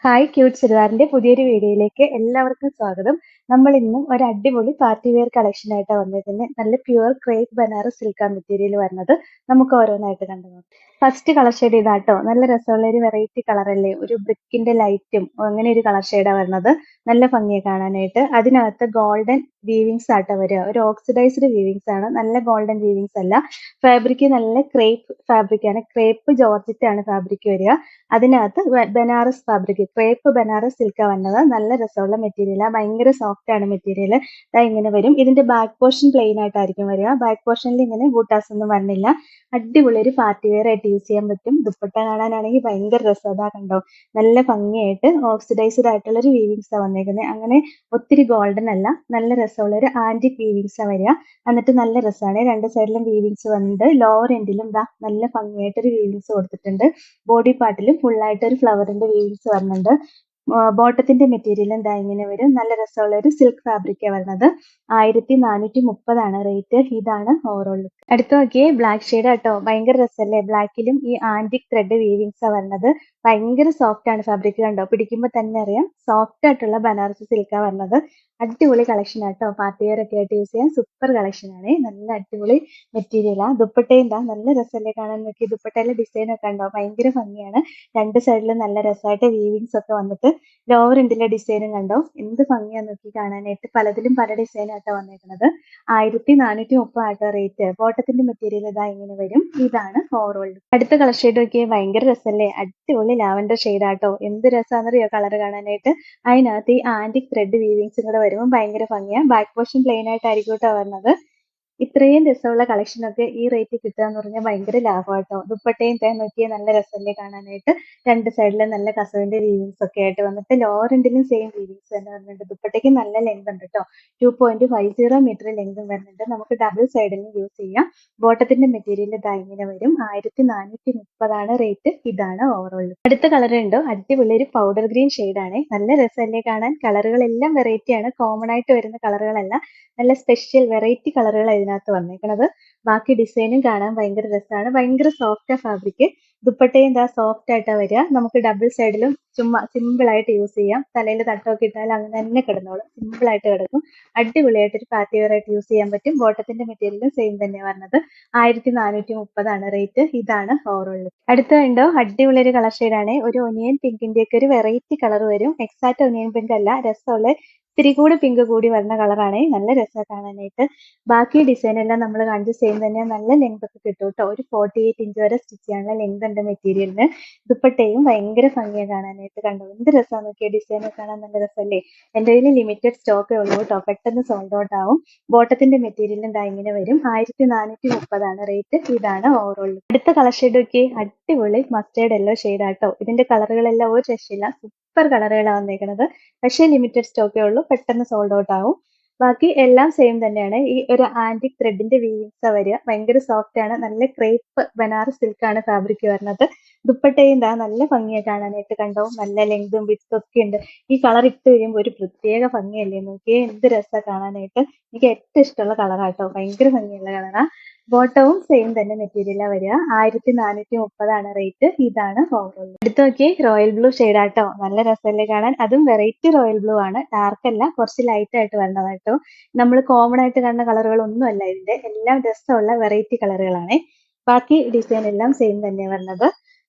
Hi cute ചുരിദാറിന്റെ പുതിയൊരു വീഡിയോയിലേക്ക് എല്ലാവർക്കും സ്വാഗതം. നമ്മൾ ഇന്നും ഒരു അടിപൊളി പാർട്ടി വെയർ കളക്ഷൻ ആയിട്ടാണ് വന്നിരിക്കുന്നത്. നല്ല pure crepe Banaras silk material വരുന്നത്. നമുക്ക് ഓരോന്നായിട്ട് കണ്ടു നോക്കാം. ഫസ്റ്റ് കളർ ഷെയ്ഡ് ഇതാട്ടോ. നല്ല രസമുള്ള ഒരു വെറൈറ്റി കളർ അല്ലേ, ഒരു ബ്രിക്കിന്റെ ലൈറ്റും അങ്ങനെ ഒരു കളർ ഷെയ്ഡാണ് വരുന്നത്. നല്ല ഭംഗിയെ കാണാനായിട്ട്. അതിനകത്ത് ഗോൾഡൻ വീവിങ്സ് ആട്ടോ വരിക. ഒരു ഓക്സിഡൈസ്ഡ് വീവിങ്സ് ആണ്, നല്ല ഗോൾഡൻ വീവിങ്സ് അല്ല. ഫാബ്രിക് നല്ല ക്രേപ്പ് ഫാബ്രിക് ആണ്, ക്രേപ്പ് ജോർജറ്റ് ആണ് ഫാബ്രിക് വരിക. അതിനകത്ത് ബനാറസ് ഫാബ്രിക്, ക്രേപ്പ് ബനാറസ് സിൽക്കാ വന്നത്. നല്ല രസമുള്ള മെറ്റീരിയലാണ്, ഭയങ്കര സോഫ്റ്റ് ആണ് മെറ്റീരിയൽ. ഇങ്ങനെ വരും. ഇതിന്റെ ബാക്ക് പോർഷൻ പ്ലെയിൻ ആയിട്ടായിരിക്കും വരിക. ബാക്ക് പോർഷനിൽ ഇങ്ങനെ ബൂട്ടാസ് ഒന്നും വന്നില്ല. അടിപൊളി ഒരു പാർട്ടി വെയർ ആയിട്ട് യൂസ് ചെയ്യാൻ പറ്റും. ദുപ്പട്ട കാണാനാണെങ്കിൽ ഭയങ്കര രസമാ, കണ്ടോ, നല്ല ഭംഗിയായിട്ട് ഓക്സിഡൈസ്ഡ് ആയിട്ടുള്ള ഒരു വീവിങ്സാണ് വന്നേക്കുന്നത്. അങ്ങനെ ഒത്തിരി ഗോൾഡൻ അല്ല, നല്ല രസമുള്ള ഒരു ആന്റിക് വീവിങ്സാണ് വരിക. എന്നിട്ട് നല്ല രസമാണ്. രണ്ട് സൈഡിലും വീവിങ്സ് വന്നിട്ട് ലോവർ എൻഡിലും നല്ല ഭംഗിയായിട്ട് ഒരു വീവിങ്സ് കൊടുത്തിട്ടുണ്ട്. ബോഡി പാർട്ടിലും ഫുൾ ആയിട്ട് ഒരു ഫ്ലവറിന്റെ വീവിങ്സ് വരുന്നുണ്ട്. ബോട്ടത്തിന്റെ മെറ്റീരിയലും ഇങ്ങനെ വരും. നല്ല രസമുള്ള ഒരു സിൽക്ക് ഫാബ്രിക്കാണ് വരുന്നത്. 1430 റേറ്റ്. ഇതാണ് ഓവറോൾ ലുക്ക്. അടുത്ത് നോക്കിയേ, ബ്ലാക്ക് ഷെയ്ഡ് ആട്ടോ. ഭയങ്കര രസമല്ലേ, ബ്ലാക്കിലും ഈ ആന്റിക് ത്രെഡ് വീവിങ്സ് വരുന്നത്. ഭയങ്കര സോഫ്റ്റ് ആണ് ഫാബ്രിക്, കണ്ടോ, പിടിക്കുമ്പോൾ തന്നെ അറിയാം. സോഫ്റ്റ് ആയിട്ടുള്ള ബനാറസ് സിൽക്കാ വരുന്നത്. അടിപൊളി കളക്ഷൻ ആട്ടോ. പാർട്ടി വെയർ ഒക്കെ ആയിട്ട് യൂസ് ചെയ്യാൻ സൂപ്പർ കളക്ഷൻ ആണ്. നല്ല അടിപൊളി മെറ്റീരിയലാ. ദുപ്പട്ടയും നല്ല രസമല്ലേ കാണാൻ. നോക്കി, ദുപ്പട്ടയിലെ ഡിസൈൻ ഒക്കെ ഉണ്ടോ, ഭയങ്കര ഭംഗിയാണ്. രണ്ട് സൈഡിലും നല്ല രസമായിട്ട് വീവിങ്സ് ഒക്കെ വന്നിട്ട് ലോവർ എൻഡിലെ ഡിസൈനും കണ്ടോ, എന്ത് ഭംഗിയാന്ന് നോക്കി കാണാനായിട്ട്. പലതിലും പല ഡിസൈനായിട്ടാ വന്നേക്കുന്നത്. 1430 റേറ്റ്. ബോട്ടത്തിന്റെ മെറ്റീരിയൽ ഇങ്ങനെ വരും. ഇതാണ് ഓവറോൾ. അടുത്ത കളർ ഷെയ്ഡ് നോക്കിയേ, ഭയങ്കര രസമല്ലേ, അടിപൊളി ലാവൻഡർ ഷെയ്ഡ് ആട്ടോ. എന്ത് രസമാണെന്നറിയോ കളർ കാണാനായിട്ട്. അതിനകത്ത് ഈ ആന്റിക് ത്രെഡ് വീവിങ്സും കൂടെ വരുമ്പോൾ ഭയങ്കര ഭംഗിയാണ്. ബാക്ക് പോർഷൻ പ്ലെയിൻ ആയിട്ടായിരിക്കും കേട്ടോ വരുന്നത്. ഇത്രയും രസമുള്ള കളക്ഷൻ ഒക്കെ ഈ റേറ്റിൽ കിട്ടുക എന്ന് പറഞ്ഞാൽ ഭയങ്കര ലാഭമാട്ടോ. ദുപ്പട്ടയും നോക്കിയാൽ നല്ല രസമല്ലേ കാണാനായിട്ട്. രണ്ട് സൈഡിലും നല്ല കസവിന്റെ വീവിങ്സ് ഒക്കെ ആയിട്ട് വന്നിട്ട് ലോവർ എൻഡിലും സെയിം വീവിങ്സ് തന്നെ വരുന്നുണ്ട്. ദുപ്പട്ടയ്ക്ക് നല്ല ലെങ്ത് ഉണ്ട് കേട്ടോ. 2.50 മീറ്റർ ലെങ്തും വരുന്നുണ്ട്. നമുക്ക് ഡബിൾ സൈഡിലും യൂസ് ചെയ്യാം. ബോട്ടത്തിന്റെ മെറ്റീരിയൽ ഇങ്ങനെ വരും. 1430 റേറ്റ്. ഇതാണ് ഓവറോൾ. അടുത്ത കളർ ഉണ്ടോ, അടിപൊളി ഒരു പൗഡർ ഗ്രീൻ ആണ്. നല്ല രസമല്ലേ കാണാൻ. കളറുകളെല്ലാം വെറൈറ്റി ആണ്, കോമൺ ആയിട്ട് വരുന്ന കളറുകളല്ല. നല്ല സ്പെഷ്യൽ വെറൈറ്റി കളറുകളാണ് ഇതിനകത്ത് വന്നേക്കുന്നത്. ബാക്കി ഡിസൈനും കാണാൻ ഭയങ്കര രസമാണ്. ഭയങ്കര സോഫ്റ്റ് ഫാബ്രിക്. ദുപ്പട്ടയും സോഫ്റ്റ് ആയിട്ടാ വരിക. നമുക്ക് ഡബിൾ സൈഡിലും ചുമ്മാ സിമ്പിൾ ആയിട്ട് യൂസ് ചെയ്യാം. തലയിൽ തട്ടമൊക്കെ ഇട്ടാൽ അങ്ങനെ തന്നെ കിടന്നോളും. സിമ്പിൾ ആയിട്ട് കിടക്കും. അടിപൊളിയായിട്ട് ഒരു പാർട്ടി വെയർ ആയിട്ട് യൂസ് ചെയ്യാൻ പറ്റും. ബോട്ടത്തിന്റെ മെറ്റീരിയലും സെയിം തന്നെയാണ് വരുന്നത്. 1430 റേറ്റ്. ഇതാണ് ഓവറോൾ. അടുത്ത ഉണ്ടോ, അടിപൊളി ഒരു കളർ ഷെയ്ഡാണ്. ഒരു ഒനിയൻ പിങ്കിന്റെ ഒക്കെ ഒരു വെറൈറ്റി കളർ വരും. എക്സാക്ട് ഒനിയൻ പിങ്ക് അല്ല, രസമുള്ള ഇത്തിരി കൂടെ പിങ്ക് കൂടി വരുന്ന കളറാണ്. നല്ല രസമാണ് കാണാനായിട്ട്. ബാക്കി ഡിസൈൻ എല്ലാം നമ്മൾ കാണിച്ച സെയിം തന്നെ. നല്ല ലെങ്ത് ഒക്കെ കിട്ടും കേട്ടോ. ഒരു 48 ഇഞ്ച് വരെ സ്റ്റിച്ച് ചെയ്യാനുള്ള ലെങ്ത് ഉണ്ട് മെറ്റീരിയലിന്. ദുപ്പട്ടയും ഭയങ്കര ഭംഗിയാണ് കാണാനായിട്ട്. കണ്ടോ, എന്ത് രസമാണ് നോക്കിയ ഡിസൈൻ കാണാൻ. നല്ല രസമല്ലേ. എൻ്റെ കയ്യിൽ ലിമിറ്റഡ് സ്റ്റോക്കേ ഉള്ളൂ കേട്ടോ, പെട്ടെന്ന് സോൾഡ് ഔട്ട് ആവും. ബോട്ടത്തിന്റെ മെറ്റീരിയലും ഇങ്ങനെ വരും. 1430 റേറ്റ്. ഇതാണ് ഓവറോൾ. അടുത്ത കളർ ഷെയ്ഡ് നോക്കി, അടിപൊളി മസ്റ്റേർഡ് യെല്ലോ ഷെയ്ഡ് ആട്ടോ. ഇതിന്റെ കളറുകളെല്ലാം ഒരു രക്ഷയില്ല, സൂപ്പർ കളറുകളാണ് വന്നേക്കുന്നത്. പക്ഷേ ലിമിറ്റഡ് സ്റ്റോക്കേ ഉള്ളൂ, പെട്ടെന്ന് സോൾഡ് ഔട്ട് ആവും. ബാക്കി എല്ലാം സെയിം തന്നെയാണ്. ഈ ഒരു ആന്റിക് ത്രെഡിന്റെ വീവിങ്സ് വരിക. ഭയങ്കര സോഫ്റ്റ് ആണ്. നല്ല ക്രേപ്പ് ബനാറസ് സിൽക്കാണ് ഫാബ്രിക് വരുന്നത്. ദുപ്പട്ടയും നല്ല ഭംഗിയാണ് കാണാനായിട്ട്. കണ്ടോ, നല്ല ലെങ്തും വിഡ്ത്തും ഒക്കെ ഉണ്ട്. ഈ കളർ ഇട്ട് കഴിയുമ്പോൾ ഒരു പ്രത്യേക ഭംഗിയല്ലേ നോക്കിയേ, എന്ത് രസമാണ് കാണാനായിട്ട്. എനിക്ക് ഏറ്റവും ഇഷ്ടമുള്ള കളറാട്ടോ, ഭയങ്കര ഭംഗിയുള്ള കളറാ. ബോട്ടവും സെയിം തന്നെ മെറ്റീരിയലാ വരിക. 1430 റേറ്റ്. ഇതാണ് ഓവറോൾ. എടുത്ത് നോക്കിയേ, റോയൽ ബ്ലൂ ആട്ടോ. നല്ല രസമല്ലേ കാണാൻ. അതും വെറൈറ്റി റോയൽ ബ്ലൂ ആണ്, ഡാർക്ക് അല്ല, കുറച്ച് ലൈറ്റ് ആയിട്ട് വരുന്നതാട്ടോ. നമ്മൾ കോമൺ ആയിട്ട് കാണുന്ന കളറുകൾ ഒന്നും അല്ല ഇതിന്റെ. എല്ലാം രസമുള്ള വെറൈറ്റി കളറുകളാണ്. ബാക്കി ഡിസൈൻ എല്ലാം സെയിം തന്നെ വരുന്നത്.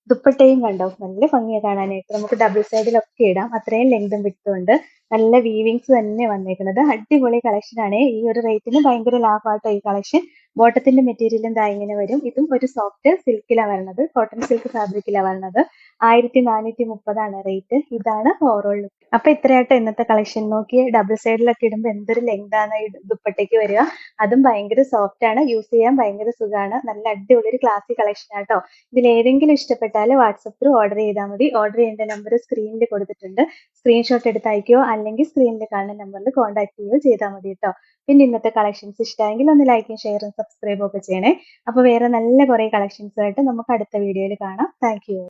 ദുപ്പട്ടയും കണ്ടോ, നല്ല ഭംഗിയാണ് കാണാനായിട്ട്. നമുക്ക് ഡബിൾ സൈഡിലൊക്കെ ഇടാം. അത്രയും ലെങ്തും വിഡ്ത്തും ഉണ്ട്. നല്ല വീവിങ്സ് തന്നെ വന്നേക്കുന്നത്. അടിപൊളി കളക്ഷൻ ആണ്. ഈ ഒരു റേറ്റിന് ഭയങ്കര ലാഭമാട്ടോ ഈ കളക്ഷൻ. ബോട്ടത്തിന്റെ മെറ്റീരിയലും ഇങ്ങനെ വരും. ഇതും ഒരു സോഫ്റ്റ് സിൽക്കിലാണ് വരുന്നത്, കോട്ടൺ സിൽക്ക് ഫാബ്രിക്കിലാണ് വരുന്നത്. 1430 റേറ്റ്. ഇതാണ് ഓവറോൾ ലുക്ക്. അപ്പൊ ഇത്രയായിട്ട് ഇന്നത്തെ കളക്ഷൻ. നോക്കിയേ, ഡബിൾ സൈഡിലൊക്കെ ഇടുമ്പോൾ എന്തൊരു ലെങ്ത് ആണ് ഈ ദുപ്പട്ടയ്ക്ക് വരിക. അതും ഭയങ്കര സോഫ്റ്റ് ആണ്, യൂസ് ചെയ്യാൻ ഭയങ്കര സുഖമാണ്. നല്ല അടിപൊളി ഒരു ക്ലാസിക് കളക്ഷൻ ആട്ടോ. ഇതിൽ ഏതെങ്കിലും ഇഷ്ടപ്പെട്ടാൽ വാട്സപ്പ് ത്രൂ ഓർഡർ ചെയ്താൽ മതി. ഓർഡർ ചെയ്യേണ്ട നമ്പർ സ്ക്രീനിൽ കൊടുത്തിട്ടുണ്ട്. സ്ക്രീൻഷോട്ട് എടുത്ത് അയക്കുകയോ അല്ലെങ്കിൽ സ്ക്രീനിൽ കാണുന്ന നമ്പറിൽ കോൺടാക്ട് ചെയ്യുകയോ ചെയ്താൽ മതി കേട്ടോ. പിന്നെ ഇന്നത്തെ കളക്ഷൻസ് ഇഷ്ടമായെങ്കിൽ ഒന്ന് ലൈക്കും ഷെയറും സബ്സ്ക്രൈബും ഒക്കെ ചെയ്യണേ. അപ്പൊ വേറെ നല്ല കുറെ കളക്ഷൻസ് ആയിട്ട് നമുക്ക് അടുത്ത വീഡിയോയിൽ കാണാം. Thank you.